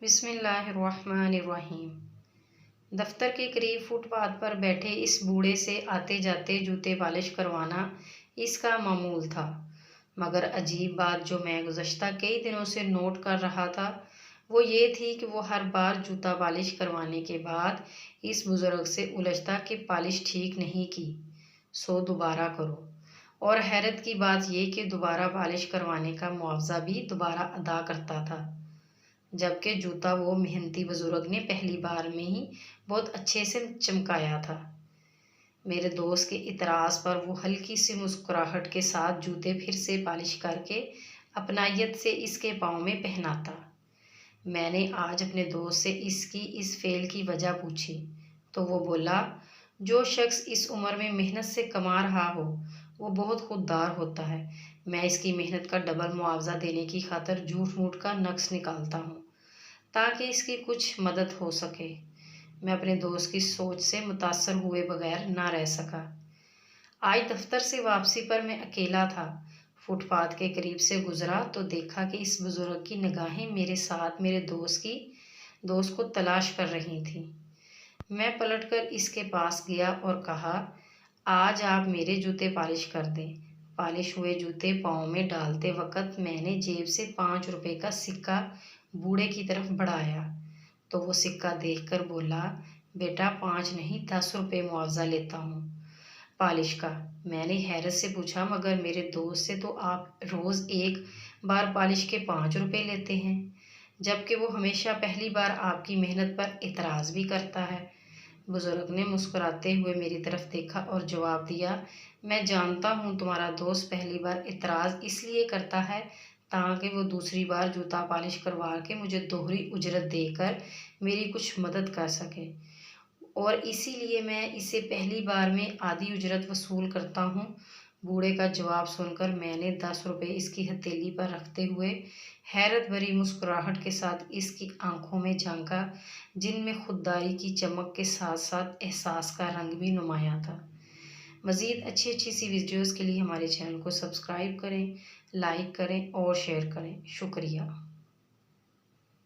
बिस्मिल्लाहिर्रहमानिर्रहीम। दफ्तर के करीब फुटपाथ पर बैठे इस बूढ़े से आते जाते जूते पॉलिश करवाना इसका मामूल था। मगर अजीब बात जो मैं गुज़श्ता कई दिनों से नोट कर रहा था वो ये थी कि वो हर बार जूता पॉलिश करवाने के बाद इस बुज़ुर्ग से उलझता कि पॉलिश ठीक नहीं की, सो दोबारा करो। और हैरत की बात ये कि दोबारा पॉलिश करवाने का मुआवजा भी दोबारा अदा करता था, जबकि जूता वो मेहनती बुजुर्ग ने पहली बार में ही बहुत अच्छे से चमकाया था। मेरे दोस्त के इतराज़ पर वो हल्की सी मुस्कुराहट के साथ जूते फिर से पॉलिश करके अपनायत से इसके पाँव में पहनाता। मैंने आज अपने दोस्त से इसकी इस फेल की वजह पूछी तो वो बोला, जो शख्स इस उम्र में मेहनत से कमा रहा हो वो बहुत खुददार होता है। मैं इसकी मेहनत का डबल मुआवजा देने की खातिर झूठ मूठ का नक्श निकालता हूँ ताकि इसकी कुछ मदद हो सके। मैं अपने दोस्त की सोच से मुतासर हुए बगैर ना रह सका। आज दफ्तर से वापसी पर मैं अकेला था। फुटपाथ के करीब से गुजरा तो देखा कि इस बुजुर्ग की निगाहें मेरे साथ मेरे दोस्त को तलाश कर रही थी। मैं पलटकर इसके पास गया और कहा, आज आप मेरे जूते पॉलिश कर दें। पॉलिश हुए जूते पाँव में डालते वक़्त मैंने जेब से 5 रुपए का सिक्का बूढ़े की तरफ बढ़ाया तो वो सिक्का देखकर बोला, बेटा 5 नहीं 10 रुपए मुआवजा लेता हूँ पॉलिश का। मैंने हैरत से पूछा, मगर मेरे दोस्त से तो आप रोज़ एक बार पॉलिश के 5 रुपए लेते हैं, जबकि वो हमेशा पहली बार आपकी मेहनत पर इतराज़ भी करता है। बुजुर्ग ने मुस्कुराते हुए मेरी तरफ देखा और जवाब दिया, मैं जानता हूँ तुम्हारा दोस्त पहली बार इतराज़ इसलिए करता है ताकि वो दूसरी बार जूता पॉलिश करवा के मुझे दोहरी उजरत देकर मेरी कुछ मदद कर सके, और इसीलिए मैं इसे पहली बार में आधी उजरत वसूल करता हूँ। बूढ़े का जवाब सुनकर मैंने 10 रुपए इसकी हथेली पर रखते हुए हैरत भरी मुस्कुराहट के साथ इसकी आंखों में झांका, जिनमें खुददारी की चमक के साथ साथ एहसास का रंग भी नुमाया था। मज़ीद अच्छी सी वीडियोज़ के लिए हमारे चैनल को सब्सक्राइब करें, लाइक करें और शेयर करें। शुक्रिया।